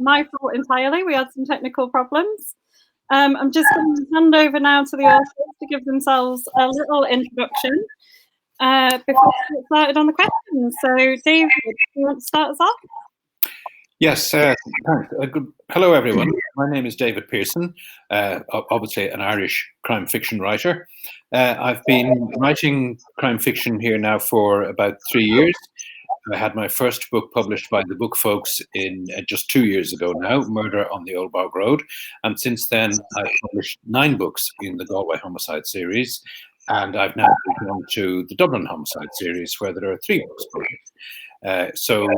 my fault entirely. We had some technical problems. I'm just going to hand over now to the authors to give themselves a little introduction before we get started on the questions. So, David, do you want to start us off? Yes, thanks. Hello, everyone. My name is David Pearson, obviously an Irish crime fiction writer. I've been writing crime fiction here now for about 3 years. I had my first book published by the Book Folks in just 2 years ago now, Murder on the Old Bog Road. And since then, I've published 9 books in the Galway Homicide series. And I've now moved on to the Dublin Homicide series, where there are 3 books published. So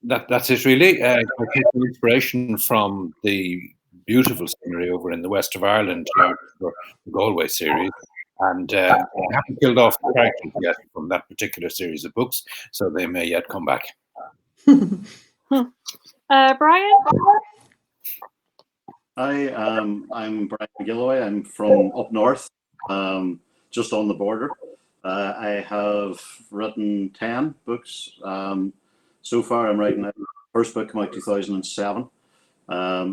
that's it, really. I take inspiration from the beautiful scenery over in the west of Ireland, for the Galway series. And I haven't killed off the characters yet from that particular series of books, so they may yet come back. Brian? Hi, I'm Brian Mcgilloway. I'm from up north, just on the border. I have written 10 books. So far, I'm writing the first book came out 2007.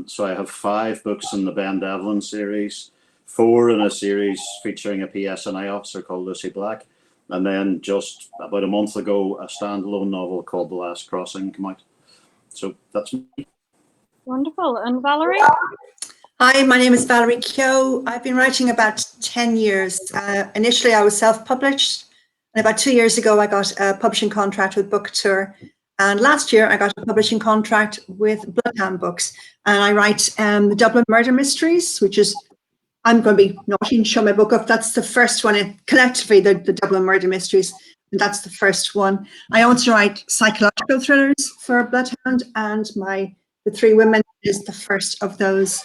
So I have 5 books in the Ben Devlin series, 4 in a series featuring a PSNI officer called Lucy Black, and then just about a month ago, a standalone novel called The Last Crossing came out. So that's me. Wonderful. And Valerie? Hi, my name is Valerie Keogh. I've been writing about 10 years. Initially, I was self-published, and about 2 years ago, I got a publishing contract with Book Tour. And last year, I got a publishing contract with Bloodhound Books, and I write the Dublin Murder Mysteries, which is, I'm going to be naughty and show my book up. That's the first one, collectively, the Dublin Murder Mysteries, and that's the first one. I also write psychological thrillers for Bloodhound, and The Three Women is the first of those.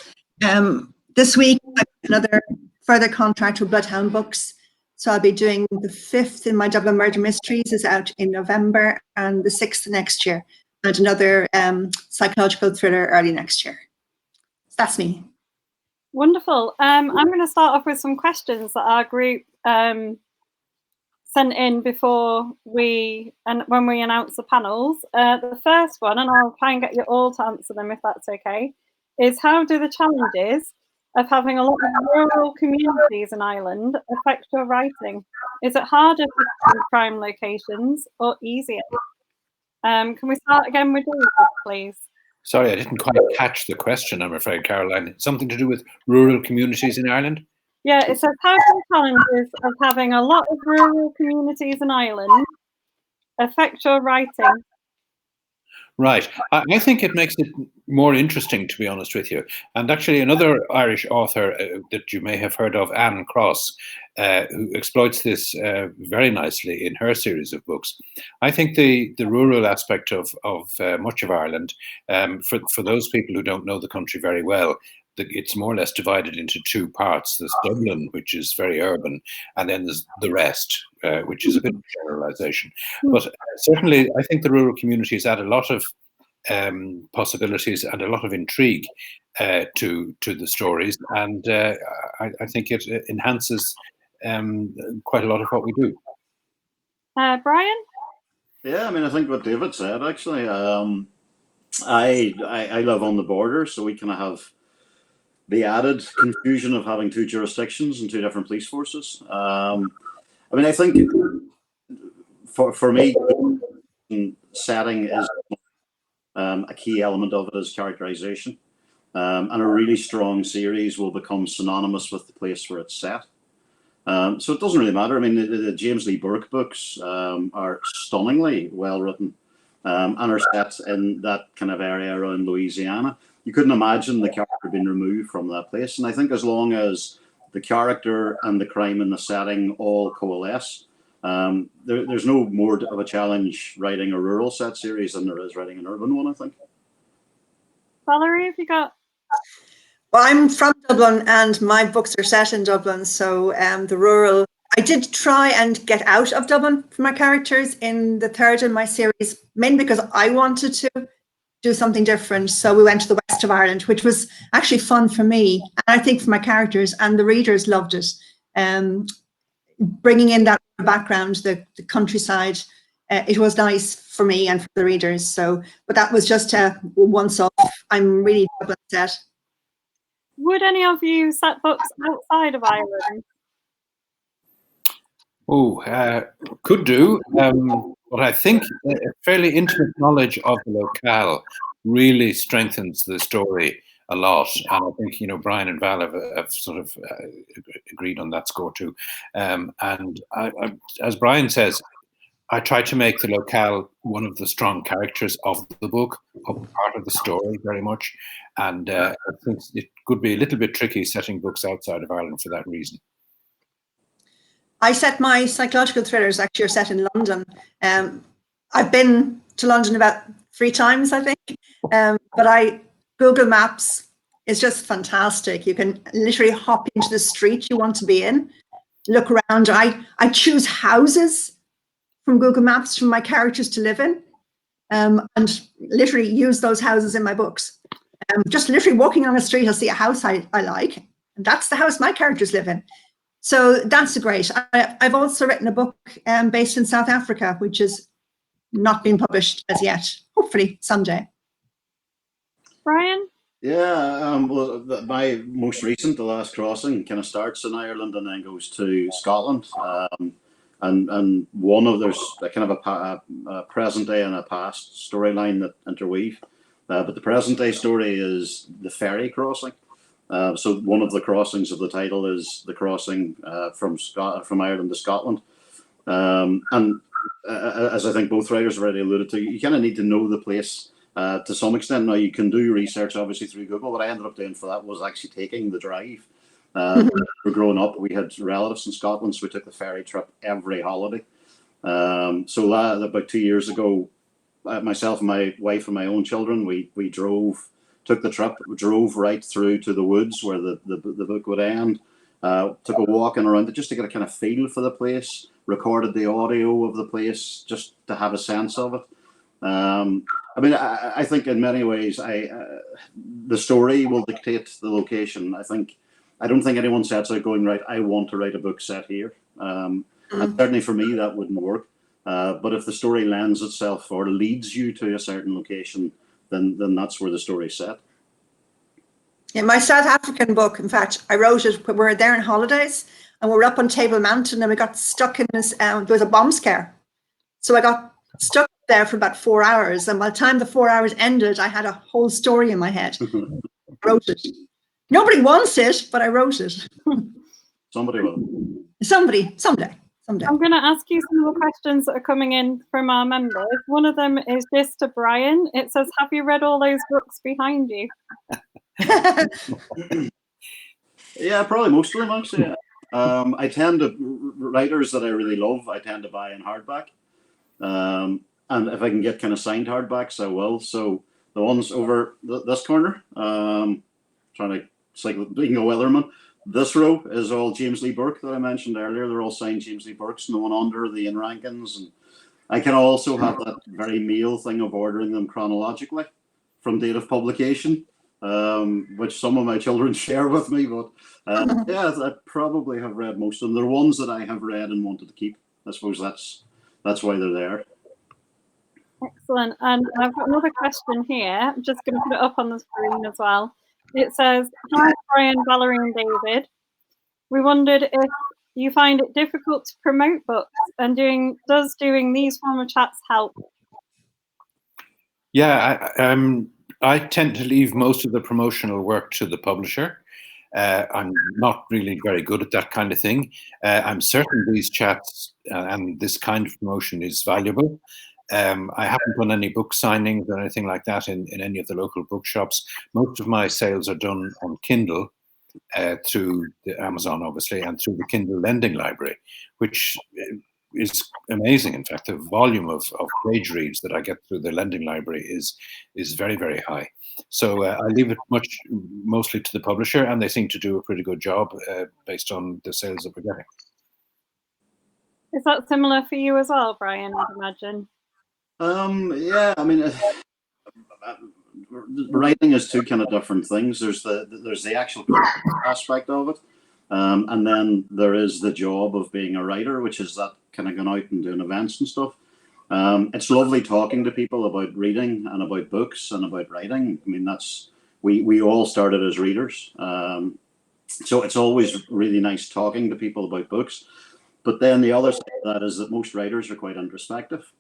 This week, I have another further contract with Bloodhound Books. So I'll be doing the 5th in my Dublin Murder Mysteries is out in November, and the 6th next year, and another psychological thriller early next year. So that's me. Wonderful. I'm going to start off with some questions that our group sent in before when we announce the panels. The first one, and I'll try and get you all to answer them if that's okay, is how do the challenges of having a lot of rural communities in Ireland affect your writing? Is it harder to find crime locations or easier? Can we start again with David, please? Sorry, I didn't quite catch the question, I'm afraid, Caroline. Something to do with rural communities in Ireland? Yeah, it says, how do the challenges of having a lot of rural communities in Ireland affect your writing? Right. I think it makes it more interesting, to be honest with you. And actually, another Irish author that you may have heard of, Anne Cross, who exploits this very nicely in her series of books. I think the rural aspect of much of Ireland, for those people who don't know the country very well, it's more or less divided into 2 parts. There's Dublin, which is very urban, and then there's the rest, which is a bit of a generalization. But certainly, I think the rural communities add a lot of possibilities and a lot of intrigue to the stories, and I think it enhances quite a lot of what we do. Brian? Yeah, I mean, I think what David said, actually. I live on the border, so we kind of have the added confusion of having 2 jurisdictions and 2 different police forces. I mean, I think for me, setting is a key element of it is characterization. And a really strong series will become synonymous with the place where it's set. So it doesn't really matter. I mean, the James Lee Burke books are stunningly well written and are set in that kind of area around Louisiana. You couldn't imagine the character being removed from that place. And I think as long as the character and the crime and the setting all coalesce, there's no more of a challenge writing a rural set series than there is writing an urban one, I think. Valerie, have you got? Well, I'm from Dublin, and my books are set in Dublin. So the rural, I did try and get out of Dublin for my characters in the 3rd in my series, mainly because I wanted to do something different. So we went to the west of Ireland, which was actually fun for me, and I think for my characters, and the readers loved it. Bringing in that background, the countryside, it was nice for me and for the readers. So, but that was just a once off. I'm really Dublin set. Would any of you set books outside of Ireland? Could do. But I think a fairly intimate knowledge of the locale really strengthens the story a lot. And I think, Brian and Val have sort of agreed on that score too. And I, as Brian says, I try to make the locale one of the strong characters of the book, part of the story very much. And I think it could be a little bit tricky setting books outside of Ireland for that reason. I set my psychological thrillers actually are set in London. I've been to London about 3 times, I think. But Google Maps is just fantastic. You can literally hop into the street you want to be in, look around. I choose houses from Google Maps for my characters to live in, and literally use those houses in my books. Just literally walking on a street, I'll see a house I like, and that's the house my characters live in. So that's great. I've also written a book based in South Africa, which has not been published as yet. Hopefully someday. Brian? Yeah, well, my most recent, The Last Crossing, kind of starts in Ireland and then goes to Scotland. And there's a kind of a present day and a past storyline that interweave. But the present day story is the ferry crossing. So one of the crossings of the title is the crossing from Ireland to Scotland. And as I think both writers already alluded to, you kind of need to know the place to some extent. Now, you can do research, obviously, through Google. What I ended up doing for that was actually taking the drive. We growing up, we had relatives in Scotland, so we took the ferry trip every holiday. So about 2 years ago, myself and my wife and my own children, we took the trip, drove right through to the woods where the book would end, took a walk and around it just to get a kind of feel for the place, recorded the audio of the place just to have a sense of it. I think in many ways, the story will dictate the location. I don't think anyone sets out going, right, I want to write a book set here. And certainly for me, that wouldn't work. But if the story lends itself or leads you to a certain location, then that's where the story's set. Yeah, my South African book, in fact, I wrote it when we were there on holidays and we were up on Table Mountain and we got stuck in this, there was a bomb scare. So I got stuck there for about 4 hours. And by the time the 4 hours ended, I had a whole story in my head. I wrote it. Nobody wants it, but I wrote it. Somebody will. Someday. I'm going to ask you some of the questions that are coming in from our members. One of them is just to Brian. It says, have you read all those books behind you? Yeah, probably most of them, actually. I tend to, writers that I really love, I tend to buy in hardback. And if I can get kind of signed hardbacks, I will. So the ones over this corner, trying to cycle, being a Wellerman, this row is all James Lee Burke that I mentioned earlier. They're all signed James Lee Burkes, and the one under, the Ian Rankins. And I can also have that very meal thing of ordering them chronologically from date of publication, which some of my children share with me. But yeah, I probably have read most of them. They're ones that I have read and wanted to keep. I suppose that's why they're there. Excellent. And I've got another question here. I'm just going to put it up on the screen as well. It says, hi, Brian, Valerie and David. We wondered if you find it difficult to promote books and does doing these form of chats help? Yeah, I tend to leave most of the promotional work to the publisher. I'm not really very good at that kind of thing. I'm certain these chats and this kind of promotion is valuable. I haven't done any book signings or anything like that in any of the local bookshops. Most of my sales are done on Kindle through the Amazon, obviously, and through the Kindle Lending Library, which is amazing. In fact, the volume of page reads that I get through the Lending Library is very, very high. So I leave it mostly to the publisher, and they seem to do a pretty good job based on the sales that we're getting. Is that similar for you as well, Brian, I'd imagine? Yeah, I mean, writing is two kind of different things. There's the actual aspect of it, and then there is the job of being a writer, which is that kind of going out and doing events and stuff. It's lovely talking to people about reading and about books and about writing. I mean, we all started as readers. So it's always really nice talking to people about books. But then the other side of that is that most writers are quite introspective.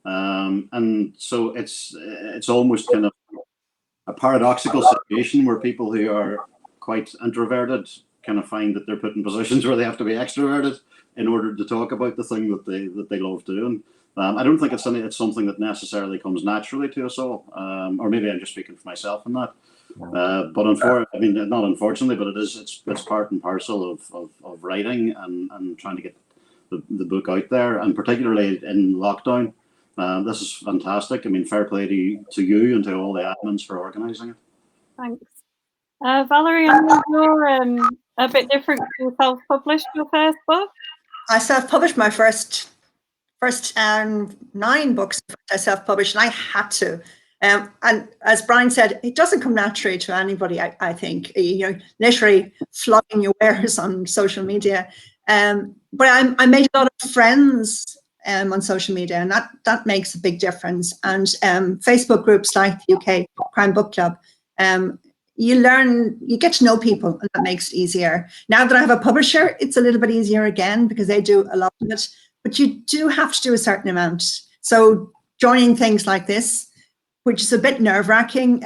And so it's almost kind of a paradoxical situation where people who are quite introverted kind of find that they're put in positions where they have to be extroverted in order to talk about the thing that they love doing. I don't think it's something that necessarily comes naturally to us all, or maybe I'm just speaking for myself in that. But not unfortunately, but it's part and parcel of writing and trying to get the book out there, and particularly in lockdown. This is fantastic. I mean, fair play to you and to all the admins for organising it. Thanks. Valerie, I know you're a bit different. You self-published your first book? I self-published my first 9 books. I self-published, and I had to. And as Brian said, it doesn't come naturally to anybody, I think. Literally flogging your wares on social media. But I made a lot of friends on social media, and that makes a big difference. And Facebook groups like the UK Crime Book Club, you get to know people, and that makes it easier. Now that I have a publisher, it's a little bit easier again, because they do a lot of it, but you do have to do a certain amount. So joining things like this, which is a bit nerve-wracking,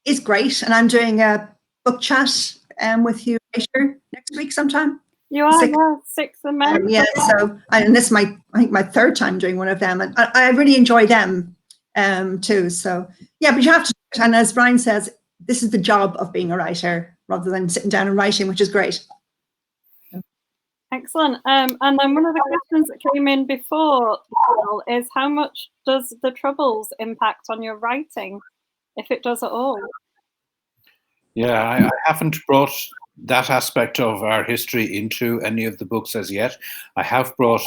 is great. And I'm doing a book chat with you later next week sometime. You are, 6th of May. Yeah, so, and this is I think my 3rd time doing one of them, and I really enjoy them too. So yeah, but you have to, and as Brian says, this is the job of being a writer rather than sitting down and writing, which is great. Excellent. And then one of the questions that came in before is, how much does the Troubles impact on your writing, if it does at all? Yeah, I haven't brought that aspect of our history into any of the books as yet. I have brought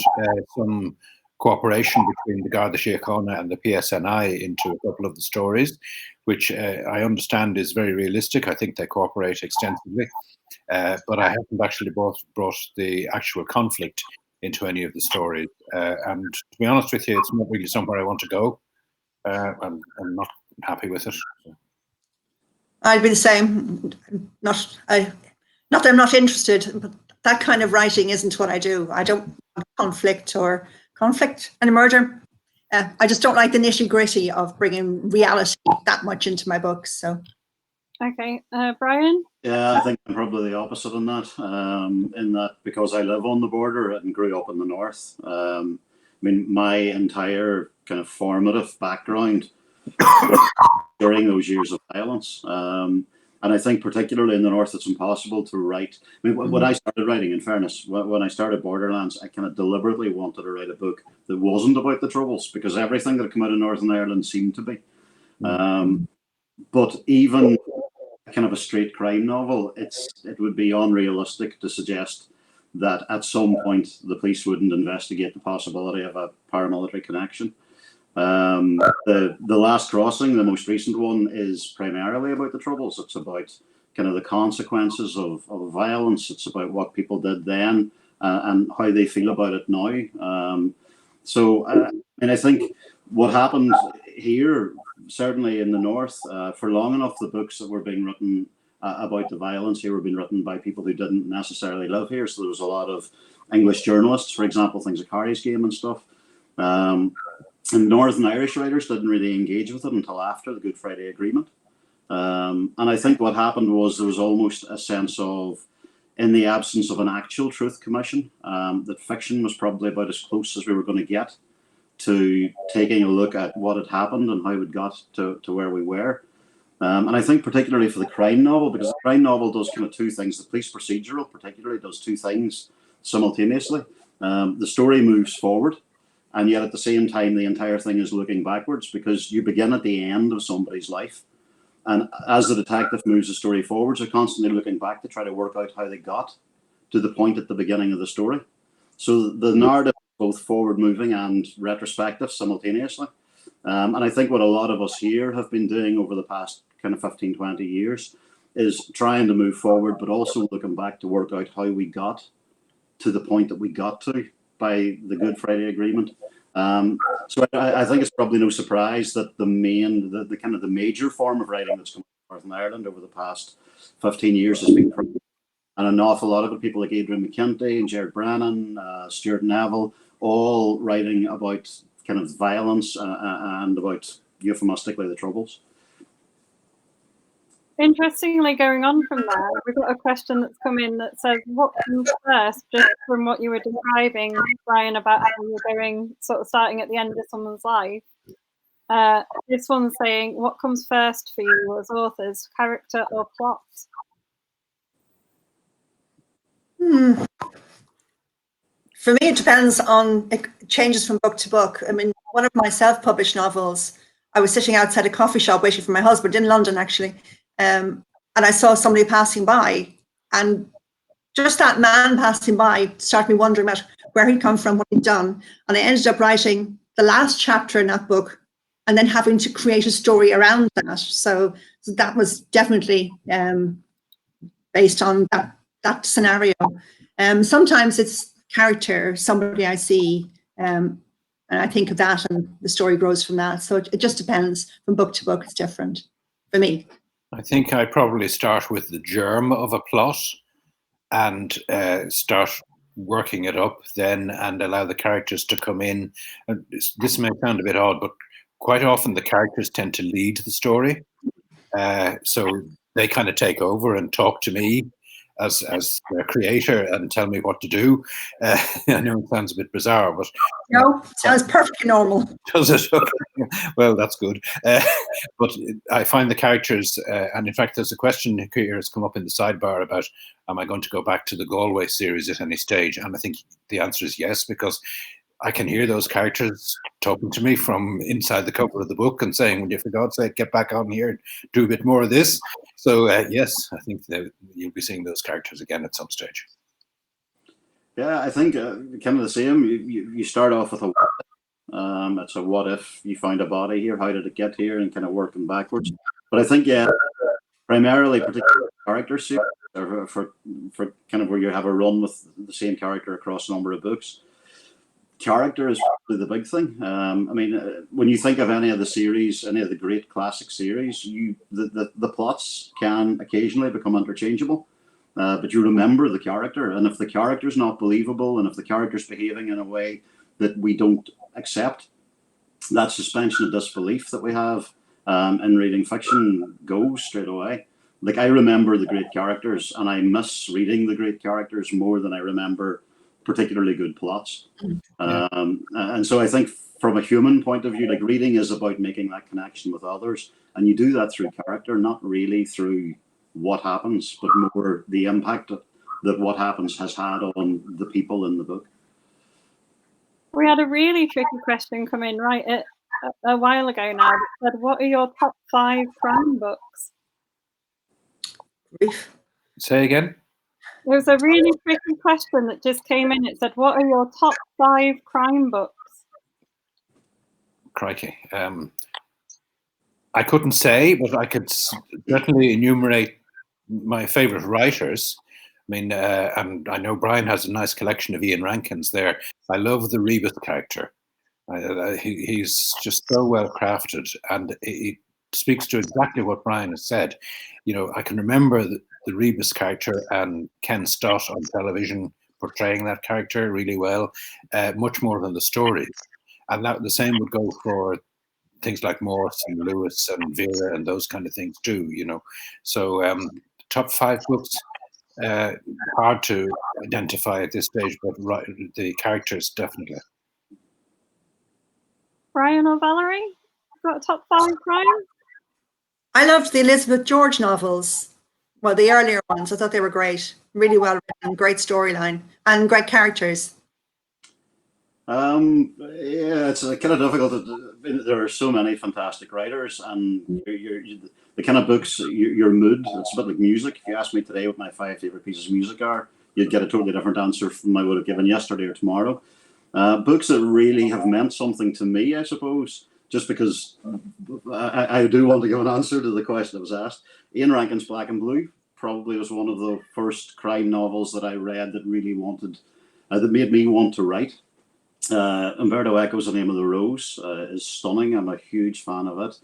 some cooperation between the Garda Síochána and the PSNI into a couple of the stories, which I understand is very realistic. I think they cooperate extensively. But I haven't actually brought the actual conflict into any of the stories. And to be honest with you, it's not really somewhere I want to go. I'm not happy with it. I'd be the same. Not that I'm not interested, but that kind of writing isn't what I do. I don't want conflict and murder. I just don't like the nitty-gritty of bringing reality that much into my books. So. Okay, Brian? Yeah, I think I'm probably the opposite in that because I live on the border and grew up in the north. I mean, my entire kind of formative background during those years of violence. And I think particularly in the north, it's impossible to write. I mean, when I started writing, in fairness, when I started Borderlands, I kind of deliberately wanted to write a book that wasn't about the Troubles, because everything that had come out of Northern Ireland seemed to be. But even kind of a straight crime novel, it would be unrealistic to suggest that at some point the police wouldn't investigate the possibility of a paramilitary connection. The Last Crossing, the most recent one, is primarily about the Troubles. It's about kind of the consequences of violence. It's about what people did then and how they feel about it now. And I think what happened here, certainly in the north, for long enough, the books that were being written about the violence here were being written by people who didn't necessarily live here. So there was a lot of English journalists, for example, things like Harry's Game and stuff. And Northern Irish writers didn't really engage with it until after the Good Friday Agreement. And I think what happened was there was almost a sense of, in the absence of an actual truth commission, that fiction was probably about as close as we were going to get to taking a look at what had happened and how we got to where we were. And I think particularly for the crime novel, because the crime novel does kind of two things. The police procedural particularly does two things simultaneously. The story moves forward, and yet at the same time, the entire thing is looking backwards, because you begin at the end of somebody's life. And as the detective moves the story forwards, they're constantly looking back to try to work out how they got to the point at the beginning of the story. So the narrative is both forward moving and retrospective simultaneously. And I think what a lot of us here have been doing over the past kind of 15, 20 years is trying to move forward, but also looking back to work out how we got to the point that we got to by the Good Friday Agreement, So I think it's probably no surprise that the kind of the major form of writing that's come from Northern Ireland over the past 15 years has been crime. And an awful lot of it, people like Adrian McKenty and Jared Brannan, Stuart Neville, all writing about kind of violence and about, euphemistically, the Troubles. Interestingly, going on from there, we've got a question that's come in that says, what comes first, just from what you were describing, Brian, about how you're going, sort of starting at the end of someone's life. This one's saying, what comes first for you as authors, character or plot? For me, it depends on, it changes from book to book. I mean, one of my self-published novels, I was sitting outside a coffee shop waiting for my husband in London, actually. And I saw somebody passing by, and just that man passing by started me wondering about where he'd come from, what he'd done. And I ended up writing the last chapter in that book and then having to create a story around that. So that was definitely based on that scenario. Sometimes it's character, somebody I see, and I think of that and the story grows from that. So it just depends. From book to book, it's different for me. I think I probably start with the germ of a plot and start working it up then and allow the characters to come in. This may sound a bit odd, but quite often the characters tend to lead the story. So they kind of take over and talk to me as their creator and tell me what to do. I know it sounds a bit bizarre, but no, sounds perfectly normal. Does it? Well, that's good. But I find the characters, and in fact, there's a question here has come up in the sidebar about, am I going to go back to the Galway series at any stage? And I think the answer is yes, because I can hear those characters talking to me from inside the cover of the book and saying, "Will you, for God's sake, get back on here and do a bit more of this?" So yes, I think that you'll be seeing those characters again at some stage. Yeah, I think kind of the same. You start off with it's a what if you find a body here, how did it get here, and kind of working backwards. But I think, yeah, primarily particular character series, or for kind of where you have a run with the same character across a number of books. Character is probably the big thing. I mean, when you think of any of the series, any of the great classic series, the plots can occasionally become interchangeable, but you remember the character. And if the character's not believable, and if the character's behaving in a way that we don't accept, that suspension of disbelief that we have in reading fiction goes straight away. Like, I remember the great characters, and I miss reading the great characters more than I remember particularly good plots. And so I think from a human point of view, like, reading is about making that connection with others, and you do that through character, not really through what happens, but more the impact that what happens has had on the people in the book. We had a really tricky question come in a while ago now that said, what are your top 5 crime books? Say again? There was a really tricky question that just came in. It said, what are your top 5 crime books? Crikey. I couldn't say, but I could certainly enumerate my favourite writers. I mean, and I know Brian has a nice collection of Ian Rankins there. I love the Rebus character. He's just so well crafted, and it speaks to exactly what Brian has said. You know, I can remember the Rebus character and Ken Stott on television portraying that character really well, much more than the stories. And that the same would go for things like Morse and Lewis and Vera and those kind of things too, you know. So top 5 books, hard to identify at this stage, but the characters definitely. Brian or Valerie, got a top 5 crime? I loved the Elizabeth George novels. Well, the earlier ones, I thought they were great. Really well written, great storyline, and great characters. Yeah, it's kind of difficult. There are so many fantastic writers, and the kind of books, your mood, it's a bit like music. If you asked me today what my 5 favorite pieces of music are, you'd get a totally different answer from I would have given yesterday or tomorrow. Books that really have meant something to me, I suppose, just because I do want to give an answer to the question that was asked. Ian Rankin's Black and Blue probably was one of the first crime novels that I read that really that made me want to write. Umberto Eco's The Name of the Rose is stunning. I'm a huge fan of it.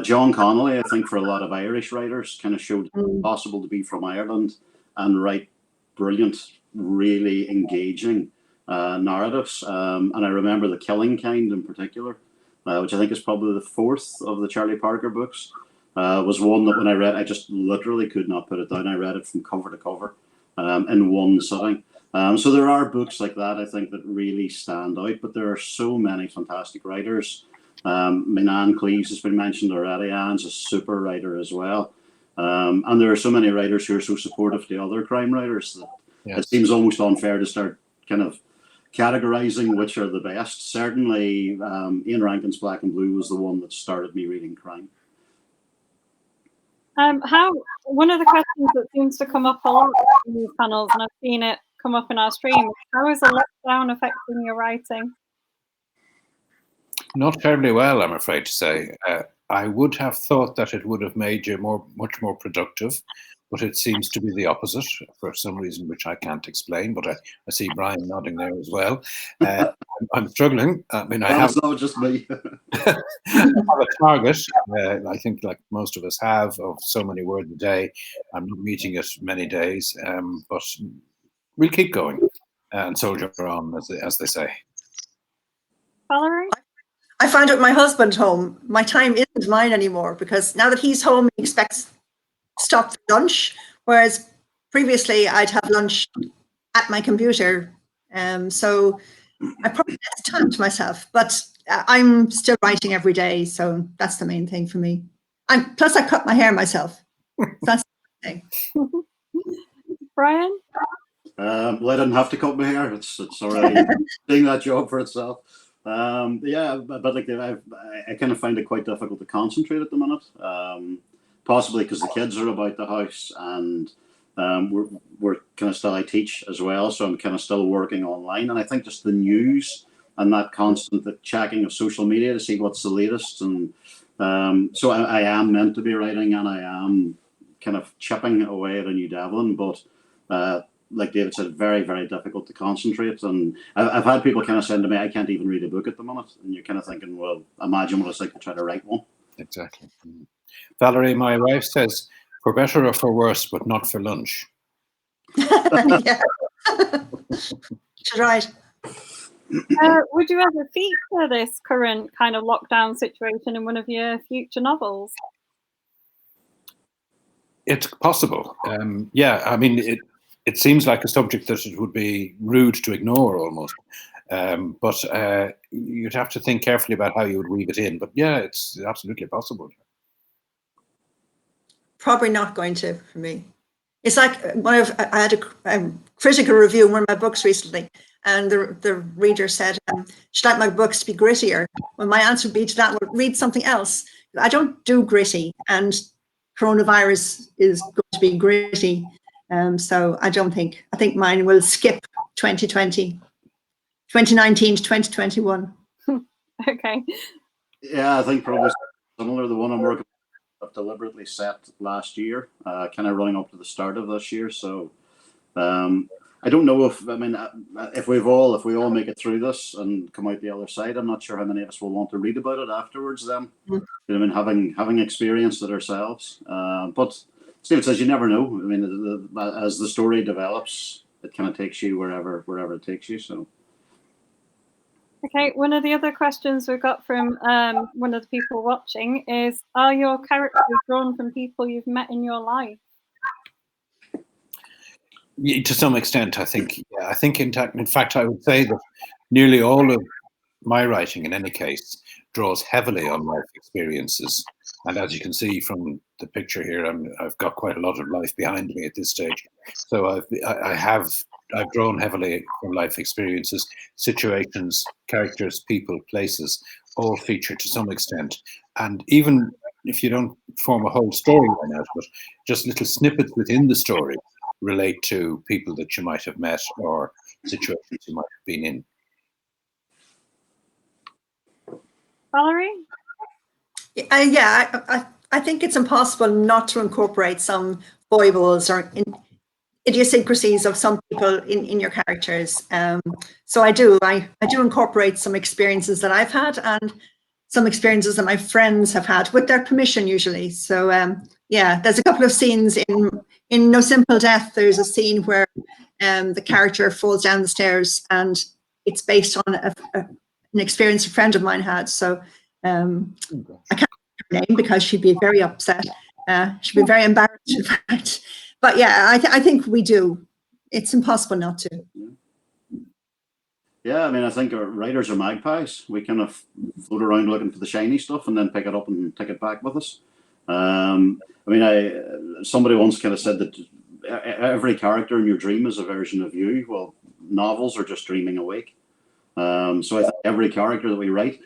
John Connolly, I think for a lot of Irish writers, kind of showed it's possible to be from Ireland and write brilliant, really engaging narratives. And I remember The Killing Kind in particular, which I think is probably the fourth of the Charlie Parker books, was one that when I read, I just literally could not put it down. I read it from cover to cover in one sitting. So there are books like that, I think, that really stand out, but there are so many fantastic writers. Anne Cleves has been mentioned already. Anne's a super writer as well. And there are so many writers who are so supportive to other crime writers that it seems almost unfair to start kind of categorizing which are the best. Certainly, Ian Rankin's Black and Blue was the one that started me reading crime. One of the questions that seems to come up a lot in these panels, and I've seen it come up in our stream, how is the lockdown affecting your writing? Not terribly well, I'm afraid to say. I would have thought that it would have made you much more productive, but it seems to be the opposite for some reason which I can't explain. But I see Brian nodding there as well. I'm struggling. I mean, It's not just me. I have a target. I think, like most of us have, of so many words a day. I'm not meeting it many days, but we'll keep going and soldier on, as they say. Valerie? I find with my husband home, my time isn't mine anymore, because now that he's home, he expects to stop for lunch, whereas previously I'd have lunch at my computer. So I probably less time to myself, but I'm still writing every day, so that's the main thing for me. Plus I cut my hair myself. That's the thing. Brian? Well, I didn't have to cut my hair. It's already doing that job for itself. But like I kind of find it quite difficult to concentrate at the minute. Possibly because the kids are about the house, and we're kind of still, I teach as well, so I'm kind of still working online. And I think just the news and that constant checking of social media to see what's the latest, and so I am meant to be writing, and I am kind of chipping away at a new Devlin, but like David said, very, very difficult to concentrate. And I've had people kind of saying to me, I can't even read a book at the minute. And you're kind of thinking, well, imagine what it's like to try to write one. Exactly. Valerie, my wife says, for better or for worse, but not for lunch. Yeah. She's right. Would you ever feature this current kind of lockdown situation in one of your future novels? It's possible. I mean, it seems like a subject that it would be rude to ignore almost. But you'd have to think carefully about how you would weave it in. But yeah, it's absolutely possible. Probably not going to for me. It's like I had a critical review in one of my books recently, and the reader said, she'd like my books to be grittier. Well, my answer would be to that, well, read something else. I don't do gritty, and coronavirus is going to be gritty. So I think mine will skip 2019 to 2021. Okay. Yeah, I think probably similar to the one I'm working on, I've deliberately set last year, kind of running up to the start of this year. So I don't know if we all make it through this and come out the other side, I'm not sure how many of us will want to read about it afterwards then. You know, I mean, having experienced it ourselves. But Stephen says you never know. I mean, as the story develops, it kind of takes you wherever it takes you. So. Okay, one of the other questions we've got from one of the people watching is, are your characters drawn from people you've met in your life? Yeah, to some extent, I think. Yeah, I think in fact, I would say that nearly all of my writing, in any case, draws heavily on life experiences. And as you can see from the picture here, I've got quite a lot of life behind me at this stage. So I've drawn heavily from life experiences, situations, characters, people, places, all feature to some extent. And even if you don't form a whole storyline out of it, just little snippets within the story relate to people that you might have met or situations you might have been in. Valerie? I think it's impossible not to incorporate some foibles or idiosyncrasies of some people in your characters. So I do incorporate some experiences that I've had and some experiences that my friends have had with their permission usually. So yeah, there's a couple of scenes in No Simple Death. There's a scene where the character falls down the stairs, and it's based on an experience a friend of mine had. So I can't remember her name because she'd be very upset. She'd be very embarrassed, in fact. But yeah, I think we do. It's impossible not to. Yeah, I mean, I think our writers are magpies. We kind of float around looking for the shiny stuff and then pick it up and take it back with us. I mean, somebody once kind of said that every character in your dream is a version of you. Well, novels are just dreaming awake. So I think every character that we write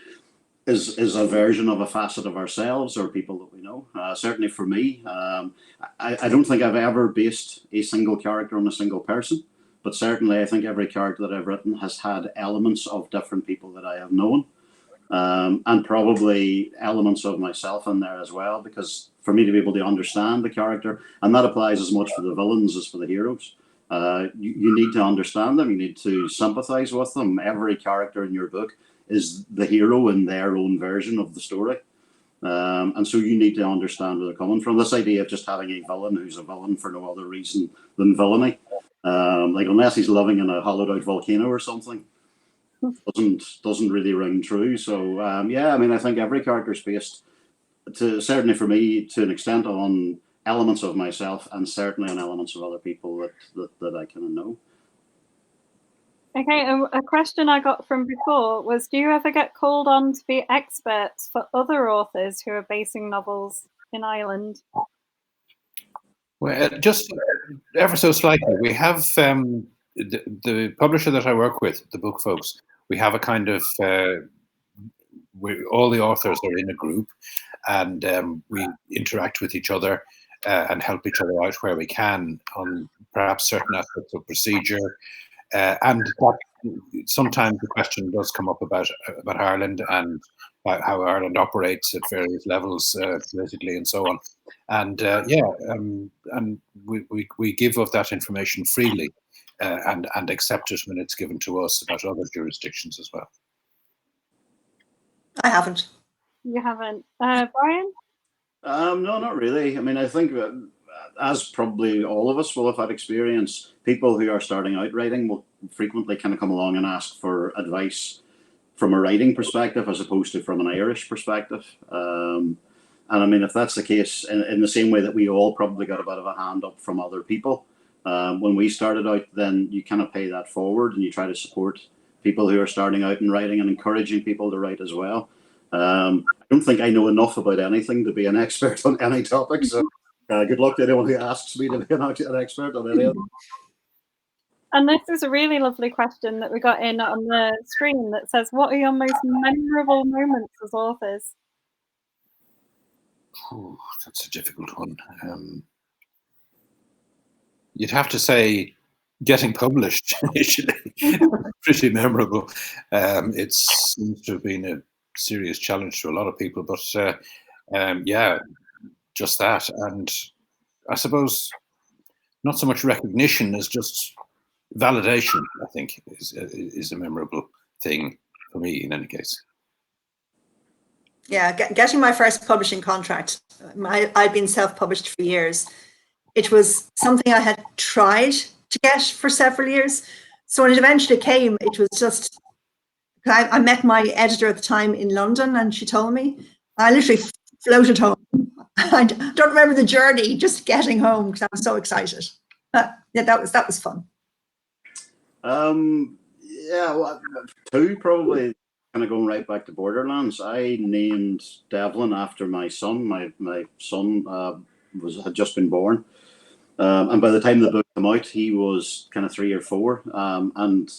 is a version of a facet of ourselves or people that we know. Certainly for me, I don't think I've ever based a single character on a single person. But certainly, I think every character that I've written has had elements of different people that I have known, and probably elements of myself in there as well, because for me to be able to understand the character, and that applies as much for the villains as for the heroes, you need to understand them, you need to sympathize with them. Every character in your book is the hero in their own version of the story. And so you need to understand where they're coming from. This idea of just having a villain who's a villain for no other reason than villainy, like unless he's living in a hollowed out volcano or something, doesn't really ring true. So yeah, I mean, I think every character is based, certainly for me, to an extent, on elements of myself, and certainly on elements of other people that I kind of know. Okay, a question I got from before was, do you ever get called on to be experts for other authors who are basing novels in Ireland? Well, just ever so slightly. We have the publisher that I work with, the Book Folks. We have a kind of all the authors are in a group, and we interact with each other and help each other out where we can on perhaps certain aspects of procedure. And sometimes the question does come up about Ireland and how Ireland operates at various levels politically and so on. And and we give of that information freely and accept it when it's given to us about other jurisdictions as well. I haven't. You haven't, Brian? No, not really. I mean, I think as probably all of us will have had experience, people who are starting out writing will frequently kind of come along and ask for advice from a writing perspective as opposed to from an Irish perspective. And I mean, if that's the case, in the same way that we all probably got a bit of a hand up from other people when we started out, then you kind of pay that forward and you try to support people who are starting out in writing and encouraging people to write as well. I don't think I know enough about anything to be an expert on any topic, so good luck to anyone who asks me to be an expert on any of them. And this is a really lovely question that we got in on the screen that says, what are your most memorable moments as authors? Ooh, that's a difficult one. You'd have to say getting published initially. Pretty memorable. It seems to have been a serious challenge to a lot of people, but yeah, just that. And I suppose not so much recognition as just validation, I think, is a memorable thing for me in any case. Yeah, getting my first publishing contract. I'd been self-published for years. It was something I had tried to get for several years. So when it eventually came, it was just, I met my editor at the time in London, and she told me. I literally floated home. I don't remember the journey, just getting home because I was so excited. Yeah, that was fun. Yeah, well, two probably. Kind of going right back to Borderlands, I named Devlin after my son. My son had just been born, and by the time the book came out, he was kind of 3 or 4. And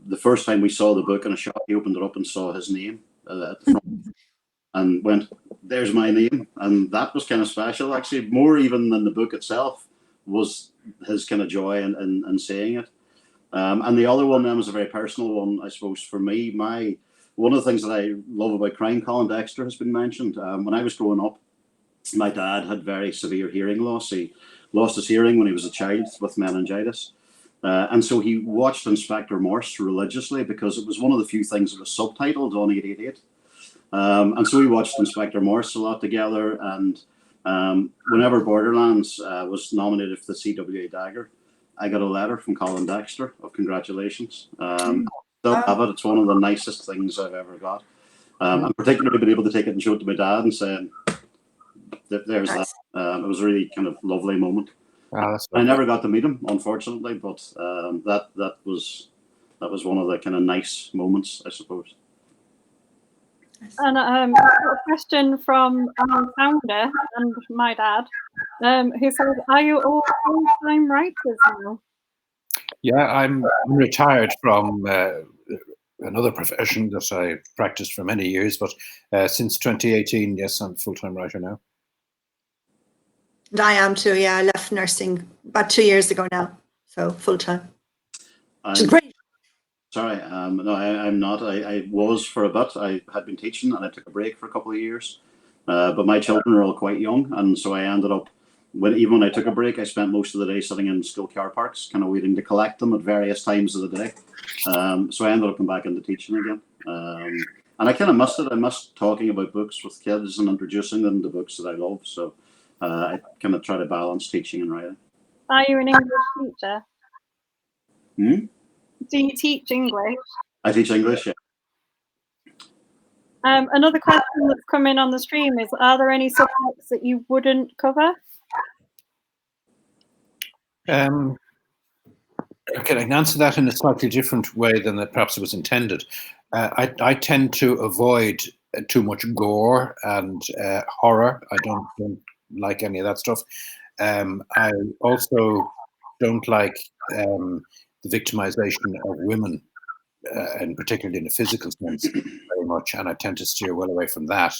the first time we saw the book in a shop, he opened it up and saw his name at the front, and went, "There's my name," and that was kind of special. Actually, more even than the book itself was his kind of joy in saying it. And the other one then was a very personal one, I suppose, for me. One of the things that I love about crime, Colin Dexter has been mentioned. When I was growing up, my dad had very severe hearing loss. He lost his hearing when he was a child with meningitis. And so he watched Inspector Morse religiously because it was one of the few things that was subtitled on 888. And so we watched Inspector Morse a lot together. And whenever Borderlands was nominated for the CWA Dagger, I got a letter from Colin Dexter of congratulations. Still have it. It's one of the nicest things I've ever got. And particularly been able to take it and show it to my dad and say, there's that. It was a really kind of lovely moment. I never got to meet him, unfortunately, but that was one of the kind of nice moments, I suppose. And a question from our founder and my dad, who says, "Are you all full-time writers now?" Yeah, I'm retired from another profession that I practiced for many years, but since 2018, yes, I'm a full-time writer now. And I am too, yeah. I left nursing about 2 years ago now, so full-time. Which is great. Sorry, no, I'm not. I was for a bit. I had been teaching and I took a break for a couple of years. But my children are all quite young, and so I ended up, even when I took a break, I spent most of the day sitting in school car parks, kind of waiting to collect them at various times of the day. So I ended up coming back into teaching again. And I kind of missed it. I missed talking about books with kids and introducing them to books that I love. So I kind of try to balance teaching and writing. Are you an English teacher? Do you teach English? I teach English, yeah. Another question that's come in on the stream is, are there any subjects that you wouldn't cover? Okay, I can answer that in a slightly different way than that perhaps it was intended. I tend to avoid too much gore and horror. I don't like any of that stuff. I also don't like the victimization of women, and particularly in a physical sense, very much, and I tend to steer well away from that.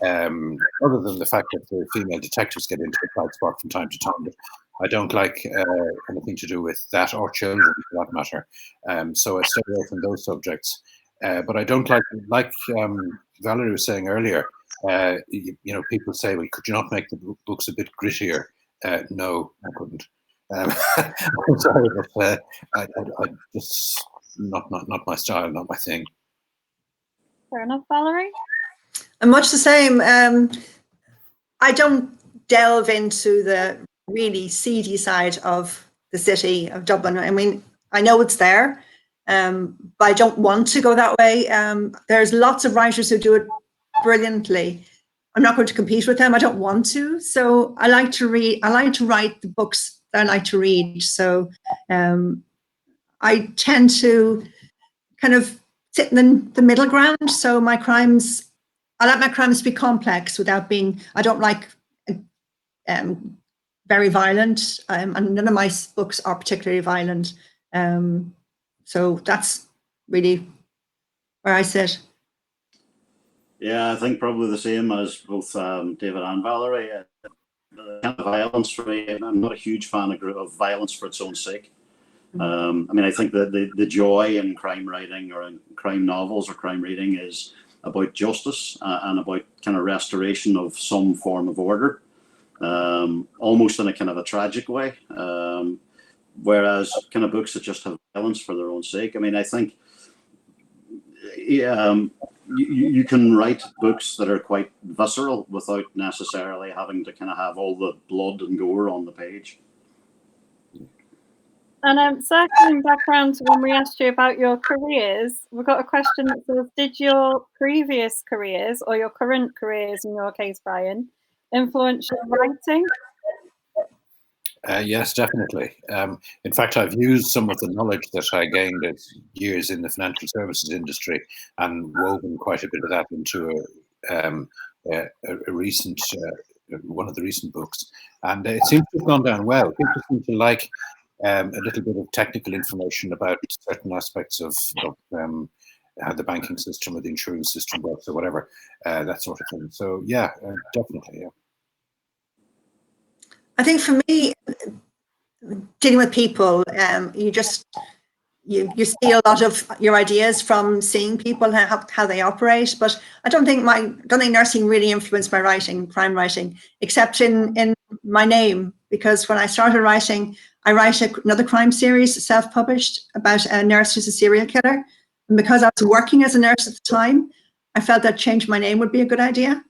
Other than the fact that the female detectives get into a tight spot from time to time, but I don't like anything to do with that, or children for that matter. So I stay away from those subjects. But I don't like Valerie was saying earlier, people say, well, could you not make the books a bit grittier? No, I couldn't. I'm sorry, but I just not my style, not my thing. Fair enough, Valerie. And much the same. I don't delve into the really seedy side of the city of Dublin. I mean, I know it's there, but I don't want to go that way. There's lots of writers who do it brilliantly. I'm not going to compete with them. I don't want to. So I like to read. I like to write the books that I like to read. So I tend to kind of sit in the middle ground. So I like my crimes to be complex without being, I don't like very violent. And none of my books are particularly violent. So that's really where I sit. Yeah, I think probably the same as both David and Valerie. The kind of violence for me, I'm not a huge fan of violence for its own sake. I mean, I think that the joy in crime writing or in crime novels or crime reading is about justice and about kind of restoration of some form of order, almost in a kind of a tragic way. Whereas kind of books that just have violence for their own sake. I mean, I think you can write books that are quite visceral without necessarily having to kind of have all the blood and gore on the page. And circling back around to when we asked you about your careers, we've got a question that says, did your previous careers, or your current careers in your case, Brian, influence your writing? Yes, definitely. In fact, I've used some of the knowledge that I gained at years in the financial services industry and woven quite a bit of that into a recent, one of the recent books. And it seems to have gone down well. People seem to like a little bit of technical information about certain aspects of how the banking system or the insurance system works or whatever, that sort of thing. So yeah, definitely, yeah. I think for me, dealing with people, you steal a lot of your ideas from seeing people how they operate. But I don't think nursing really influenced my writing, crime writing, except in my name, because when I started writing, I write another crime series, self-published, about a nurse who's a serial killer. And because I was working as a nurse at the time, I felt that change my name would be a good idea.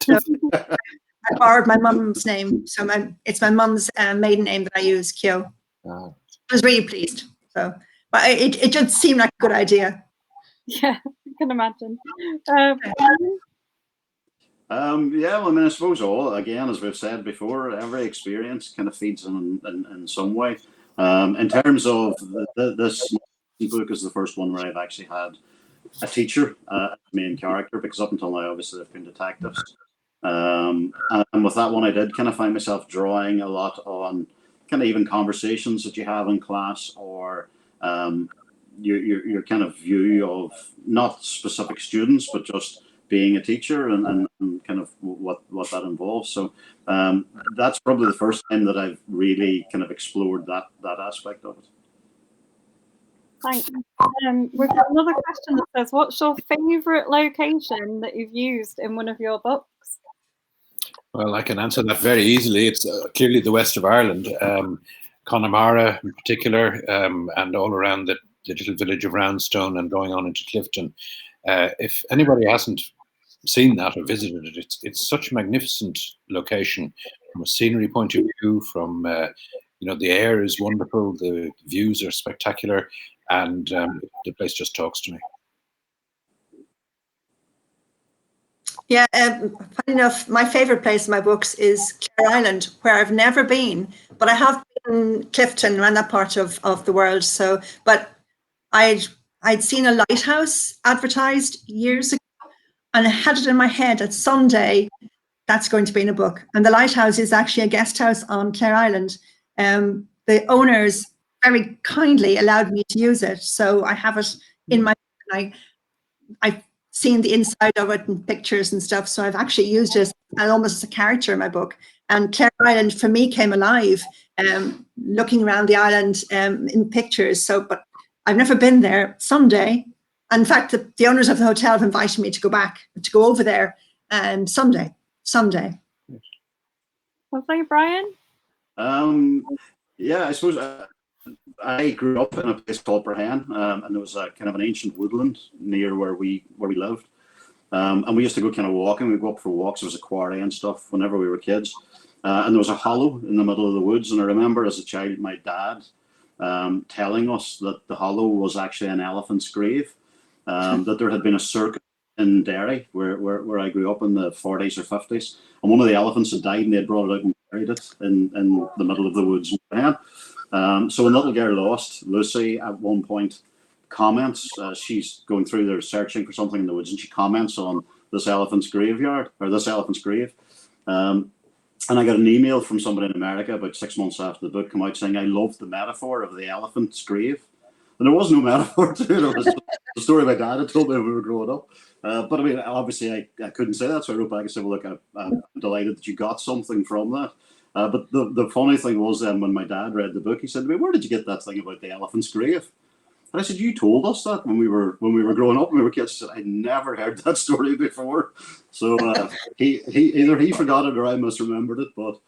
So I borrowed my mum's name, so it's my mum's maiden name that I use, Keogh. I was really pleased. So, but it just seemed like a good idea. Yeah, I can imagine. Yeah, well, I mean, I suppose again, as we've said before, every experience kind of feeds in some way. In terms of this book is the first one where I've actually had a teacher as main character, because up until now, obviously, they've been detectives. And with that one, I did kind of find myself drawing a lot on kind of even conversations that you have in class, or your kind of view of not specific students, but just being a teacher and kind of what that involves. So that's probably the first time that I've really kind of explored that aspect of it. Thanks. We've got another question that says, what's your favourite location that you've used in one of your books? Well, I can answer that very easily. It's clearly the west of Ireland, Connemara in particular, and all around the little village of Roundstone and going on into Clifton. If anybody hasn't seen that or visited it, it's such a magnificent location from a scenery point of view. From the air is wonderful, the views are spectacular, and the place just talks to me. Yeah, funny enough, my favourite place in my books is Clare Island, where I've never been, but I have been Clifton, around that part of the world. So, but I'd seen a lighthouse advertised years ago, and I had it in my head that someday that's going to be in a book. And the lighthouse is actually a guest house on Clare Island. The owners very kindly allowed me to use it, so I have it in my. I've seen the inside of it and pictures and stuff, so I've actually used it almost as a character in my book. And Clare Island for me came alive, looking around the island in pictures. So, but I've never been there. Someday, in fact, the owners of the hotel have invited me to go over there, someday. Lovely, Brian. Yeah, I suppose I grew up in a place called Brahan, and there was a kind of an ancient woodland near where we lived, and we used to go kind of walking. We'd go up for walks. There was a quarry and stuff whenever we were kids, and there was a hollow in the middle of the woods. And I remember as a child, my dad telling us that the hollow was actually an elephant's grave, that there had been a circus in Derry where I grew up in the 40s or 50s, and one of the elephants had died, and they had brought it out and buried it in the middle of the woods. So when little girl lost, Lucy at one point comments, she's going through there searching for something in the woods, and she comments on this elephant's graveyard, or this elephant's grave. And I got an email from somebody in America about 6 months after the book came out saying, I loved the metaphor of the elephant's grave. And there was no metaphor to it. It was the story my dad had told me when we were growing up. But I mean, obviously I couldn't say that, so I wrote back and said, well, look, I'm delighted that you got something from that. But the funny thing was then when my dad read the book, he said to me, where did you get that thing about the elephant's grave? And I said, you told us that when we were growing up, when we were kids. He said, I'd never heard that story before. So he either he forgot it or I misremembered it. But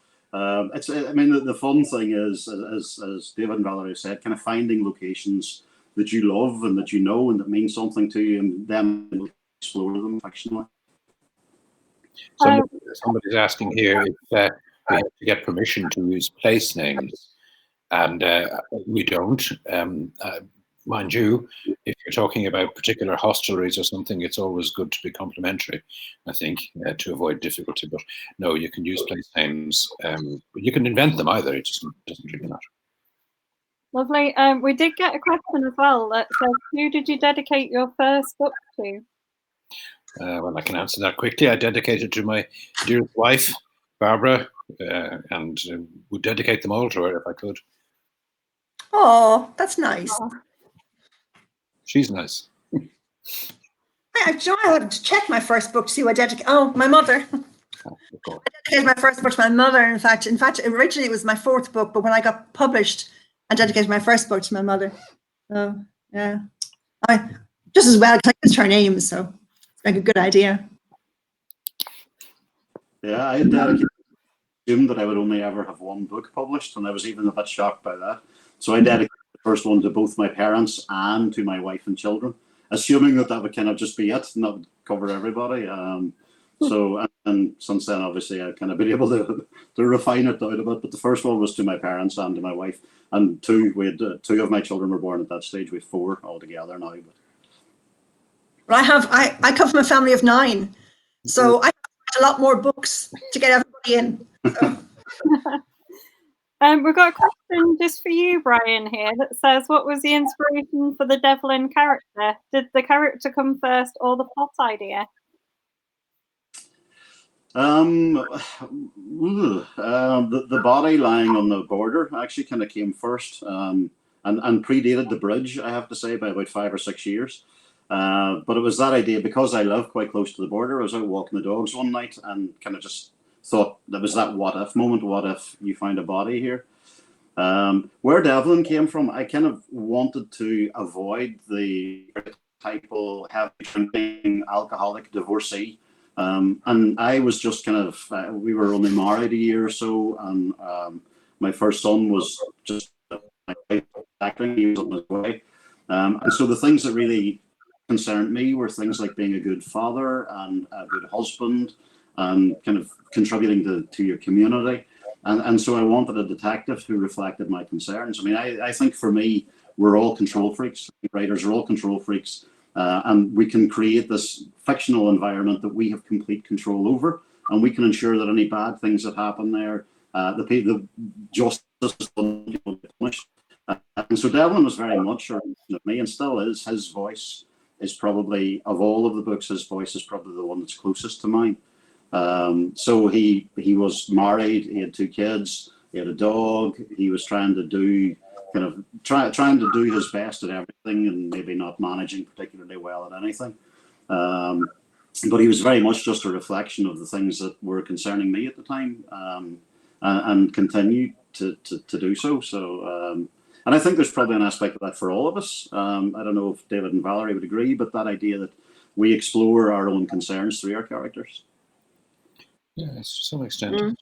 it's, I mean, the fun thing is, as David and Valerie said, kind of finding locations that you love and that you know and that mean something to you, and then explore them fictionally. Somebody's asking here if we have to get permission to use place names, and we don't. Mind you, if you're talking about particular hostelries or something, it's always good to be complimentary, I think, to avoid difficulty. But no, you can use place names. You can invent them either. It doesn't really matter. Lovely. We did get a question as well that says, who did you dedicate your first book to? Well, I can answer that quickly. I dedicated to my dearest wife, Barbara, and would dedicate them all to her if I could. Oh, that's nice. She's nice. I had to check my first book to see who I dedicated. Oh, my mother. Oh, of course. I dedicated my first book to my mother. In fact, originally it was my fourth book, but when I got published, I dedicated my first book to my mother. Oh, yeah. I just as well, because I used her name, so it's like a good idea. Yeah, I had assumed that I would only ever have one book published, and I was even a bit shocked by that. So I dedicated the first one to both my parents and to my wife and children, assuming that would kind of just be it, and that would cover everybody. So, and since then, obviously, I've kind of been able to refine it down a bit. But the first one was to my parents and to my wife, and two of my children were born at that stage. We have 4 altogether now. Well, I come from a family of 9, so I have a lot more books to get everybody in. So. We've got a question just for you, Brian, here that says, what was the inspiration for the Devlin character? Did the character come first or the plot idea? The body lying on the border actually kind of came first, and predated the bridge, I have to say, by about 5 or 6 years. But it was that idea, because I live quite close to the border. I was out walking the dogs one night and kind of just thought there was that what if moment. What if you find a body here? Where Devlin came from, I kind of wanted to avoid the typical heavy drinking alcoholic divorcee. And I was just kind of, we were only married a year or so, and my first son was just acting, he was on his way. And so the things that really concerned me were things like being a good father and a good husband and kind of contributing to your community. And so I wanted a detective who reflected my concerns. I mean, I think for me, we're all control freaks. Writers are all control freaks. And we can create this fictional environment that we have complete control over, and we can ensure that any bad things that happen there, the justice is punished. And so Devlin was very much a reflection of me, and still is. His voice is probably, of all of the books, his voice is probably the one that's closest to mine. So he was married, he had 2 kids, he had a dog, he was trying to do trying to do his best at everything and maybe not managing particularly well at anything. But he was very much just a reflection of the things that were concerning me at the time, and continue to do so. So, and I think there's probably an aspect of that for all of us. I don't know if David and Valerie would agree, but that idea that we explore our own concerns through our characters. Yes, to some extent.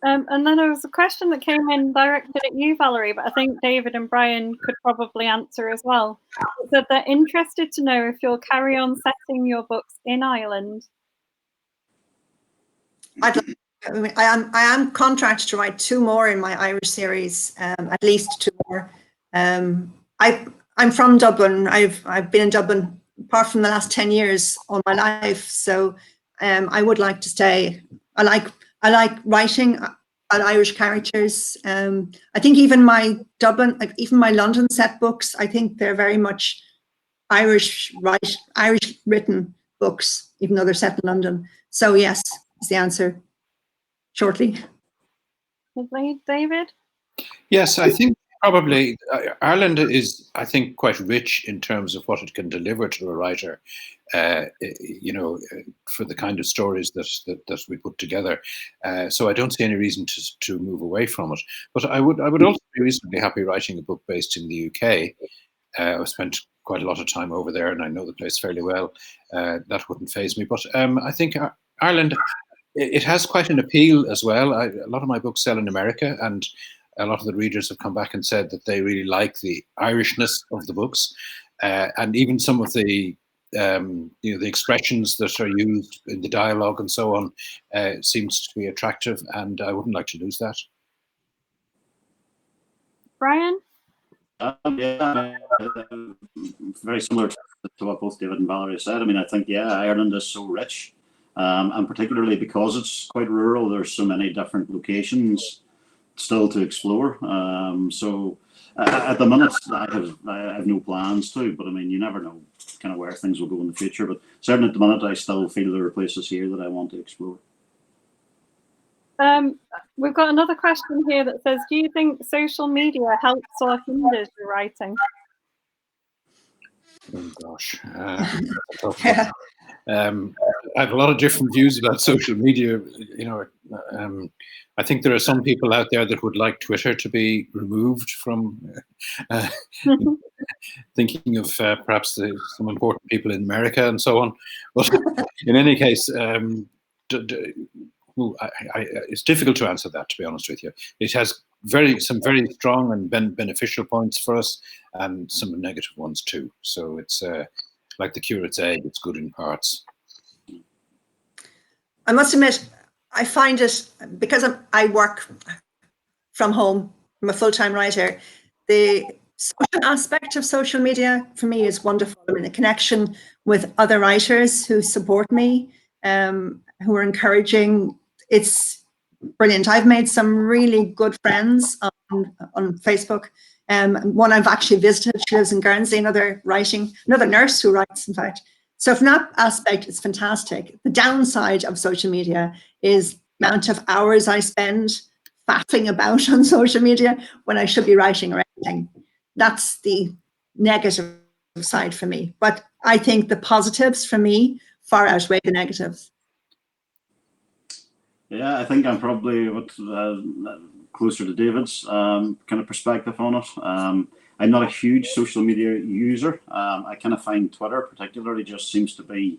And then there was a question that came in directed at you, Valerie, but I think David and Brian could probably answer as well. It said they're interested to know if you'll carry on setting your books in Ireland. I am contracted to write 2 more in my Irish series, at least 2 more. I'm from Dublin. I've been in Dublin apart from the last 10 years all my life, so I would like to stay. I like writing Irish characters. I think even my Dublin, like even my London set books, I think they're very much Irish written books, even though they're set in London. So yes, is the answer shortly. Lovely, David? Yes, I think probably Ireland is, I think, quite rich in terms of what it can deliver to a writer. For the kind of stories that we put together. So I don't see any reason to move away from it. But I would also be reasonably happy writing a book based in the UK. I've spent quite a lot of time over there, and I know the place fairly well. That wouldn't faze me. But I think Ireland, it has quite an appeal as well. A lot of my books sell in America, and a lot of the readers have come back and said that they really like the Irishness of the books, and even some of the the expressions that are used in the dialogue and so on seems to be attractive, and I wouldn't like to lose that. Brian? Yeah, very similar to what both David and Valerie said. I mean, I think, Ireland is so rich, and particularly because it's quite rural, there's so many different locations still to explore. So at the minute, I have no plans to, but I mean, you never know kind of where things will go in the future. But certainly at the minute, I still feel there are places here that I want to explore. We've got another question here that says, do you think social media helps or hinders your writing? Oh gosh. I have a lot of different views about social media. I think there are some people out there that would like Twitter to be removed from thinking of perhaps some important people in America and so on. But in any case, it's difficult to answer that, to be honest with you. It has some very strong and beneficial points for us, and some negative ones too. So it's like the curate's egg, it's good in parts. I must admit, I find it, because I work from home, I'm a full-time writer, the social aspect of social media for me is wonderful. I mean, the connection with other writers who support me, who are encouraging, it's brilliant. I've made some really good friends on Facebook. One I've actually visited, she lives in Guernsey, another nurse who writes, in fact. So from that aspect, it's fantastic. The downside of social media is the amount of hours I spend faffing about on social media when I should be writing or editing. That's the negative side for me. But I think the positives for me far outweigh the negatives. Yeah, I think I'm probably closer to David's kind of perspective on it. I'm not a huge social media user. I kind of find Twitter particularly just seems to be,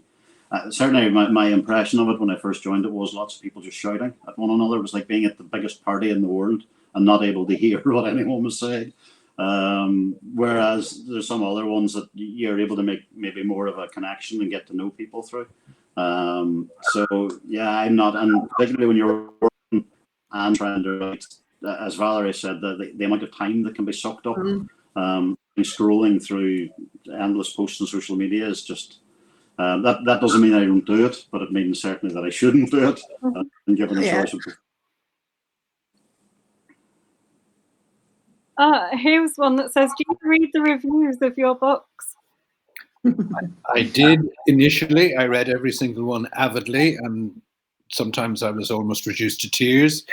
certainly my impression of it when I first joined it was lots of people just shouting at one another. It was like being at the biggest party in the world and not able to hear what anyone was saying. Whereas there's some other ones that you're able to make maybe more of a connection and get to know people through. So yeah, I'm not, and particularly when you're working and trying to write, as Valerie said, the amount of time that can be sucked up. Scrolling through endless posts on social media is just that doesn't mean I don't do it, but it means certainly that I shouldn't do it. Given the choice. Here's one that says, do you read the reviews of your books? I did initially. I read every single one avidly, and sometimes I was almost reduced to tears.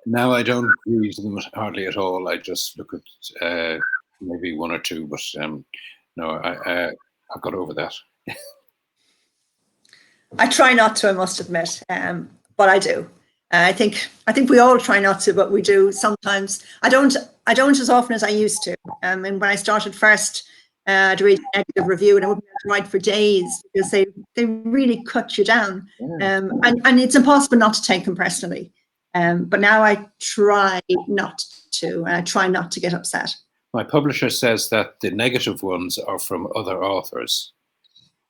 Now I don't read them hardly at all. I just look at maybe one or two, but no, I've got over that. I try not to, I must admit, but I do. I think we all try not to, but we do sometimes. I don't as often as I used to. And when I started first to read a negative review, and I wouldn't have to write for days because they really cut you down. And it's impossible not to take them personally. But now I try not to, and I try not to get upset. My publisher says that the negative ones are from other authors,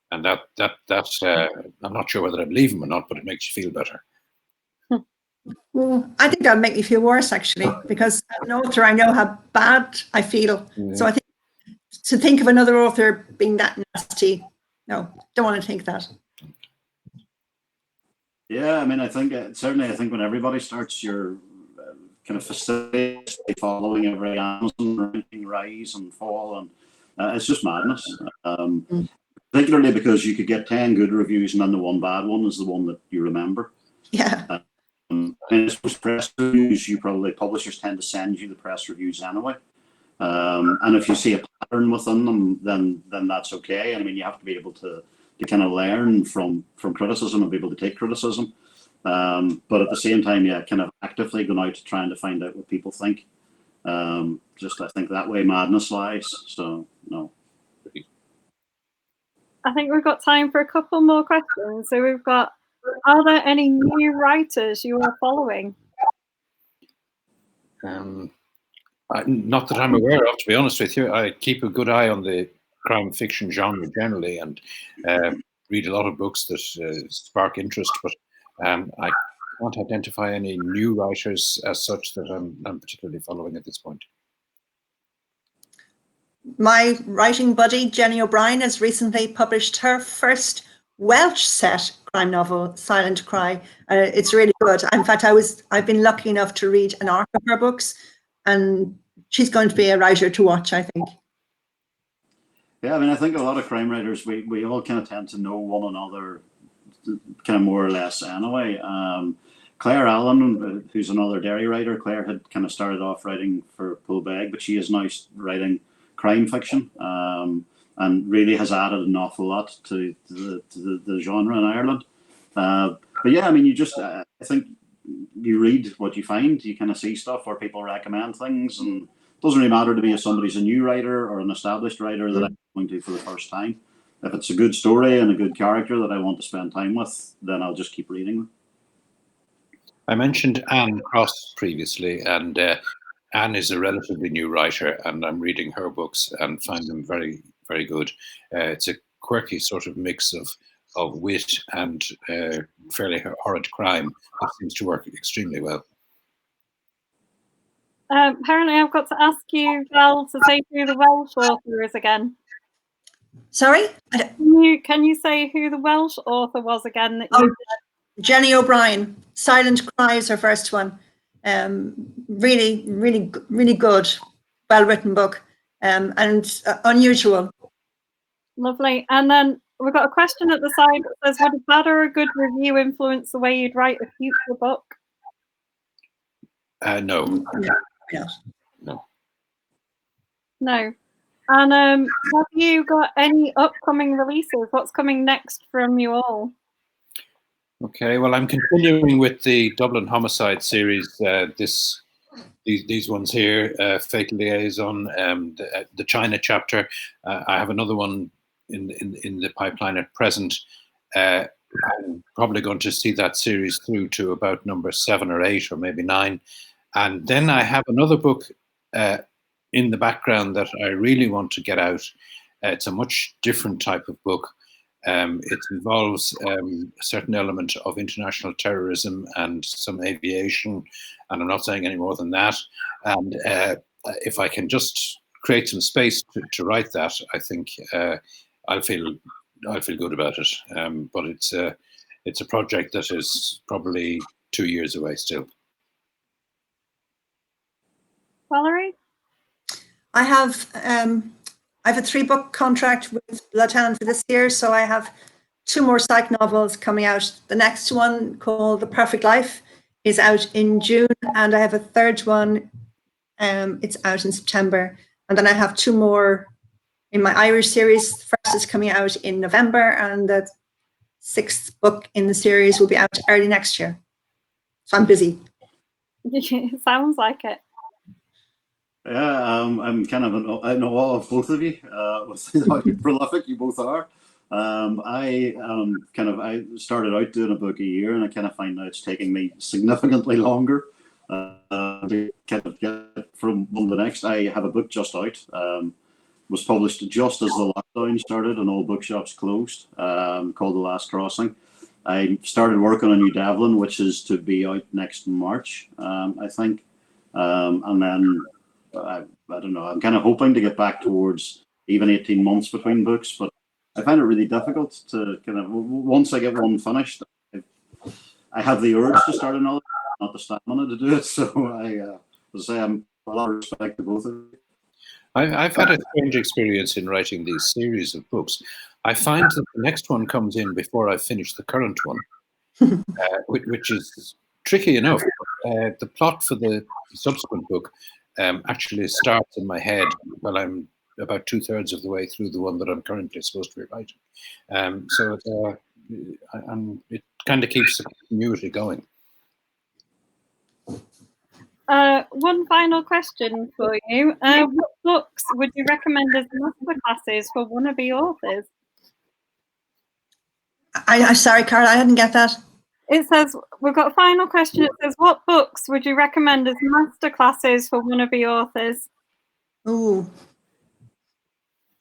and that I'm not sure whether I believe them or not, but it makes you feel better. Well, I think that'll make me feel worse, actually, because as an author, I know how bad I feel. So I think to think of another author being that nasty, no, don't want to think that. Yeah, I mean, I think certainly when everybody starts your kind of fastidiously following every Amazon ranking rise and fall, and it's just madness. Particularly because you could get 10 good reviews and then the one bad one is the one that you remember. Yeah. And I suppose press reviews, publishers tend to send you the press reviews anyway. And if you see a pattern within them, then that's okay. I mean, you have to be able to kind of learn from criticism and be able to take criticism. But at the same time, yeah, kind of actively going out trying to find out what people think. Just I think that way madness lies. So no. I think we've got time for a couple more questions. So we've got, are there any new writers you are following? Not that I'm aware of, to be honest with you. I keep a good eye on the crime fiction genre generally, and read a lot of books that spark interest, but I can't identify any new writers as such that I'm particularly following at this point. My writing buddy, Jenny O'Brien, has recently published her first Welsh set crime novel, Silent Cry. It's really good. In fact, I've been lucky enough to read an arc of her books, and she's going to be a writer to watch, I think. Yeah, I mean, I think a lot of crime writers, we all kind of tend to know one another kind of more or less anyway. Claire Allen, who's another Derry writer, Claire had kind of started off writing for Pullbeg, but she is now writing crime fiction, and really has added an awful lot to the genre in Ireland. But yeah, I mean, you just, I think you read what you find. You kind of see stuff where people recommend things, and it doesn't really matter to me if somebody's a new writer or an established writer that I'm going to for the first time. If it's a good story and a good character that I want to spend time with, then I'll just keep reading them. I mentioned Anne Cross previously, and Anne is a relatively new writer, and I'm reading her books and find them very, very good. It's a quirky sort of mix of wit and fairly horrid crime that seems to work extremely well. Apparently, I've got to ask you, Val, to say who the Welsh author is again. Sorry? Can you say who the Welsh author was again? That you Jenny O'Brien. Silent Cry is her first one. Really, really, really good, well-written book, and unusual. Lovely. And then we've got a question at the side that says, would a bad or a good review influence the way you'd write a future book? No. No. No. And have you got any upcoming releases? What's coming next from you all? Okay, well, I'm continuing with the Dublin Homicide series. These ones here, Fatal Liaison, the China chapter. I have another one in the pipeline at present. I'm probably going to see that series through to about number 7 or 8 or maybe 9. And then I have another book in the background that I really want to get out. It's a much different type of book. It involves a certain element of international terrorism and some aviation, and I'm not saying any more than that. And if I can just create some space to write that, I think I'll feel good about it. But it's a project that is probably 2 years away still. Valerie? I have a 3-book contract with Bloodhound for this year, so I have 2 more psych novels coming out. The next one, called The Perfect Life, is out in June, and I have a 3rd one. It's out in September, and then I have 2 more in my Irish series. The first is coming out in November, and the 6th book in the series will be out early next year. So I'm busy. Sounds like it. Yeah, I'm kind of in awe of both of you. With how prolific you both are. I started out doing a book a year, and I kind of find now it's taking me significantly longer to kind of get from one to the next. I have a book just out. Was published just as the lockdown started and all bookshops closed. Called The Last Crossing. I started work on a new Devlin, which is to be out next March, I think, and then. I don't know. I'm kind of hoping to get back towards even 18 months between books, but I find it really difficult to kind of, once I get one finished, I have the urge to start another, not the stamina to do it. So I'm a lot of respect to both of you. I've had a strange experience in writing these series of books. I find that the next one comes in before I finish the current one, which is tricky enough. The plot for the subsequent book actually starts in my head while I'm about 2/3 of the way through the one that I'm currently supposed to be writing. So it kind of keeps the continuity going. One final question for you. What books would you recommend as masterclasses for wannabe authors? I'm sorry, Carla, I didn't get that. It says, we've got a final question. It says, what books would you recommend as masterclasses for wannabe authors? Ooh.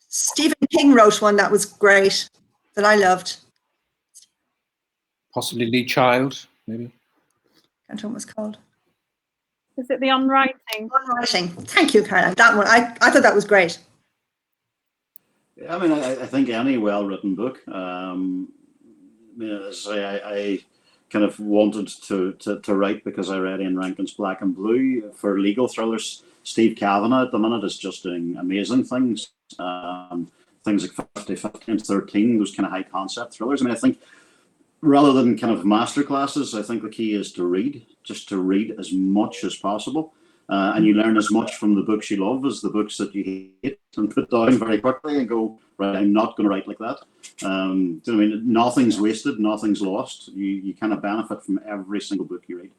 Stephen King wrote one that was great, that I loved. Possibly Lee Child, maybe? I can't remember what it's called. Is it The Unwriting? Unwriting. Thank you, Caroline. That one, I thought that was great. I mean, I think any well-written book. I kind of wanted to write because I read Ian Rankin's Black and Blue for legal thrillers. Steve Kavanagh at the minute is just doing amazing things. Things like 50, 50 and 13, those kind of high concept thrillers. I mean, I think rather than kind of master classes, I think the key is to read, just to read as much as possible. and you learn as much from the books you love as the books that you hate, and put down very quickly and go, right, I'm not going to write like that. Do you know what I mean? Nothing's wasted, nothing's lost. You kind of benefit from every single book you read.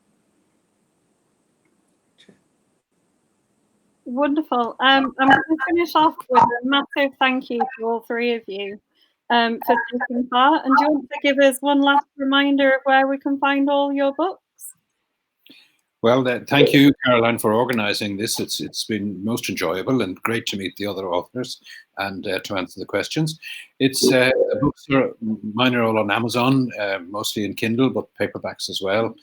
Wonderful. I'm going to finish off with a massive thank you to all three of you for taking part. And do you want to give us one last reminder of where we can find all your books? Well, thank you, Caroline, for organising this. It's been most enjoyable and great to meet the other authors and to answer the questions. The books mine are all on Amazon, mostly in Kindle, but paperbacks as well.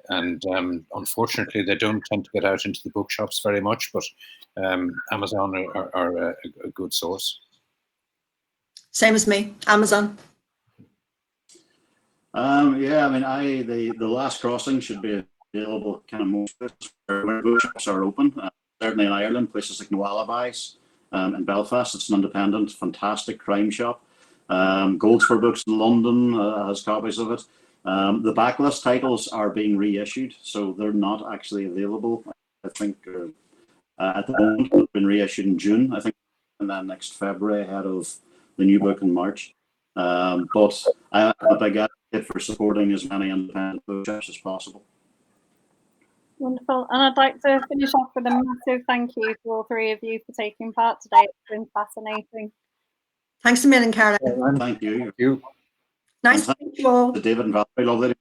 And unfortunately, they don't tend to get out into the bookshops very much, but Amazon are a good source. Same as me, Amazon. Yeah, I mean, the Last Crossing should be available kind of most places where bookshops are open. Certainly in Ireland, places like No Alibis in Belfast, it's an independent, fantastic crime shop. Goldsborough Books in London has copies of it. The backlist titles are being reissued, so they're not actually available, I think, at the moment. They've been reissued in June, I think, and then next February ahead of the new book in March. But I'm a big advocate for supporting as many independent bookshops as possible. Wonderful. And I'd like to finish off with a massive thank you to all three of you for taking part today. It's been fascinating. Thanks a million, Caroline. Thank you. Nice to meet you all. David and Valerie, lovely.